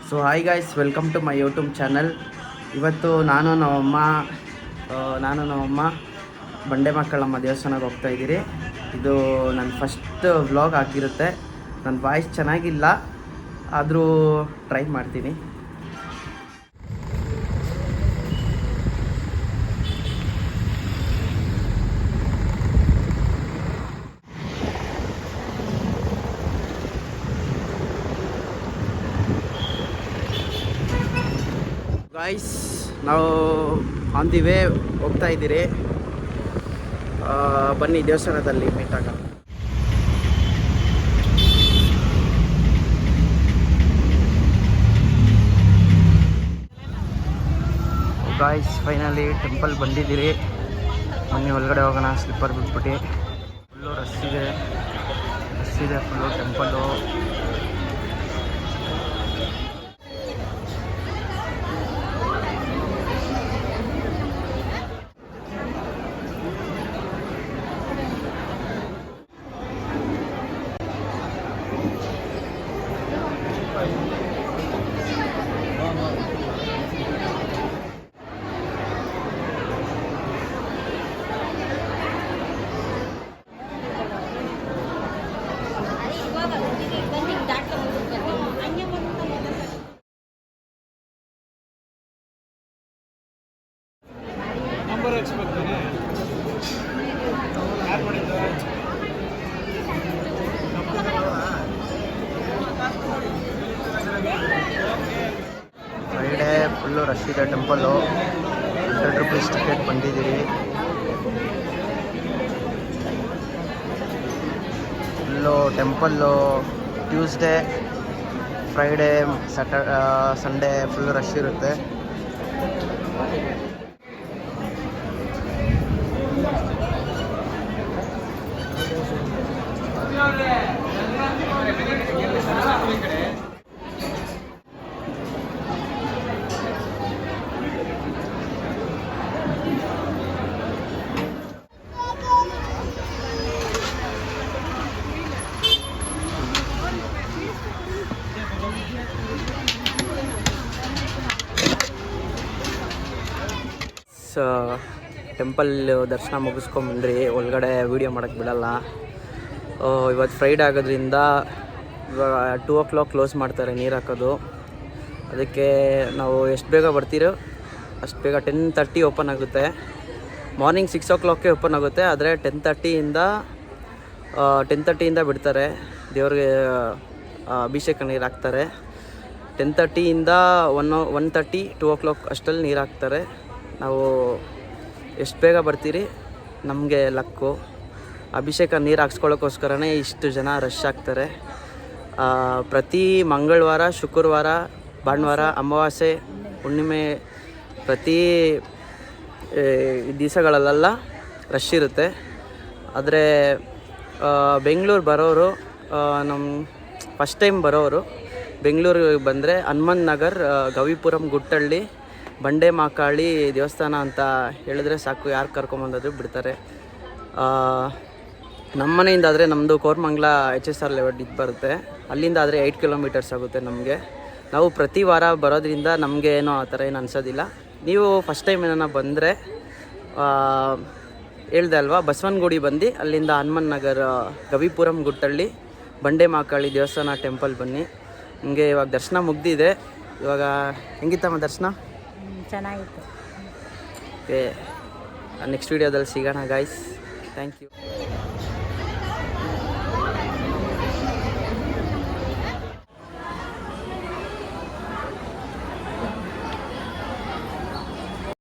So hi guys, welcome to my YouTube channel. ಇವತ್ತು ನಾನು ನಮ್ಮಮ್ಮ ಬಂಡೆ ಮಕ್ಕಳಮ್ಮ ದೇವಸ್ಥಾನಕ್ಕೆ ಹೋಗ್ತಾ ಇದ್ದೀರಿ. ಇದು ನನ್ನ ಫಸ್ಟ್ ವ್ಲಾಗ್ ಆಗಿರುತ್ತೆ. ನನ್ನ ವಾಯ್ಸ್ ಚೆನ್ನಾಗಿಲ್ಲ, ಆದರೂ ಟ್ರೈ ಮಾಡ್ತೀನಿ. ಗಾಯ್ಸ್, ನಾವು ಆನ್ ದಿ ವೇ ಹೋಗ್ತಾ ಇದ್ದೀರಿ. ಬನ್ನಿ ದೇವಸ್ಥಾನದಲ್ಲಿ ಮೀಟ್ ಆಗ. ಗಾಯ್ಸ್, ಫೈನಲಿ ಟೆಂಪಲ್ ಬಂದಿದ್ದೀರಿ. ಬನ್ನಿ ಒಳಗಡೆ ಹೋಗೋಣ. ಸ್ಲಿಪ್ಪರ್ ಬಿಟ್ಬಿಟ್ಟು ಫುಲ್ಲು ರಶ್ ಇದೆ full temple. Friday full rush ಇದೆ ಟೆಂಪಲ್ಲು. 100 ರೂಪೀಸ್ ಟಿಕೆಟ್ ಬಂದಿದ್ದೀರಿ. Full temple Tuesday, Friday, Sunday full rush ಇರುತ್ತೆ. ಟೆಂಪಲ್ ದರ್ಶನ ಮುಗಿಸ್ಕೊಂಬಂದ್ರಿ. ಒಳಗಡೆ ವೀಡಿಯೋ ಮಾಡೋಕ್ಕೆ ಬಿಡಲ್ಲ. ಇವತ್ತು ಫ್ರೈಡೇ ಆಗೋದ್ರಿಂದ ಇವಾಗ 2 o'clock ಕ್ಲೋಸ್ ಮಾಡ್ತಾರೆ ನೀರು ಹಾಕೋದು. ಅದಕ್ಕೆ ನಾವು ಎಷ್ಟು ಬೇಗ ಬರ್ತೀರೋ ಅಷ್ಟು ಬೇಗ 10:30 ಓಪನ್ ಆಗುತ್ತೆ. ಮಾರ್ನಿಂಗ್ 6 o'clockಗೆ ಓಪನ್ ಆಗುತ್ತೆ, ಆದರೆ 10:30 ಬಿಡ್ತಾರೆ. ದೇವ್ರಿಗೆ ಅಭಿಷೇಕ ನೀರು ಹಾಕ್ತಾರೆ. 10:30 1:30 2 o'clock ಅಷ್ಟರಲ್ಲಿ ನೀರು ಹಾಕ್ತಾರೆ. ನಾವು ಎಷ್ಟು ಬೇಗ ಬರ್ತೀರಿ ನಮಗೆ ಲಕ್ಕು. ಅಭಿಷೇಕ ನೀರು ಹಾಕ್ಸ್ಕೊಳ್ಳೋಕ್ಕೋಸ್ಕರನೇ ಇಷ್ಟು ಜನ ರಶ್ ಆಗ್ತಾರೆ. ಪ್ರತಿ ಮಂಗಳವಾರ, ಶುಕ್ರವಾರ, ಭಾನುವಾರ, ಅಮಾವಾಸ್ಯೆ, ಹುಣ್ಣಿಮೆ ಪ್ರತಿ ದಿವಸಗಳಲ್ಲೆಲ್ಲ ರಶ್ ಇರುತ್ತೆ. ಆದರೆ ಬೆಂಗಳೂರು ಬರೋರು, ನಮ್ಮ ಫಸ್ಟ್ ಟೈಮ್ ಬರೋರು ಬೆಂಗಳೂರಿಗೆ ಬಂದರೆ ಹನುಮಂತ ನಗರ್, ಗವಿಪುರಂ, ಗುಟ್ಟಳ್ಳಿ, ಬಂಡೆ ಮಾಕಾಳಿ ದೇವಸ್ಥಾನ ಅಂತ ಹೇಳಿದ್ರೆ ಸಾಕು, ಯಾರು ಕರ್ಕೊಂಬಂದಾದರೂ ಬಿಡ್ತಾರೆ. ನಮ್ಮ ಮನೆಯಿಂದ ಆದರೆ ನಮ್ಮದು ಕೋರಮಂಗಲ HSR ಲೆವೆಲ್ ಇದು ಬರುತ್ತೆ. ಅಲ್ಲಿಂದ ಆದರೆ 8 kilometers ಆಗುತ್ತೆ ನಮಗೆ. ನಾವು ಪ್ರತಿ ವಾರ ಬರೋದ್ರಿಂದ ನಮಗೆ ಏನೋ ಆ ಥರ ಏನು ಅನ್ಸೋದಿಲ್ಲ. ನೀವು ಫಸ್ಟ್ ಟೈಮ್ ಏನಾರ ಬಂದರೆ ಹೇಳ್ದೆ ಅಲ್ವಾ, ಬಸವನಗುಡಿ ಬಂದು ಅಲ್ಲಿಂದ ಹನುಮಂತ ನಗರ್, ಗವಿಪುರಂ, ಗುಟ್ಟಳ್ಳಿ, ಬಂಡೆ ಮಾಕಾಳಿ ದೇವಸ್ಥಾನ ಟೆಂಪಲ್ ಬನ್ನಿ. ನಿಮಗೆ ಇವಾಗ ದರ್ಶನ ಮುಗ್ದಿದೆ. ಇವಾಗ ಹೆಂಗಿತ್ತಮ್ಮ ದರ್ಶನ? ಚೆನ್ನಾಗಿತ್ತು. ಓಕೆ, ನೆಕ್ಸ್ಟ್ ವೀಡಿಯೋದಲ್ಲಿ ಸಿಗೋಣ ಗಾಯ್ಸ್. Thank you.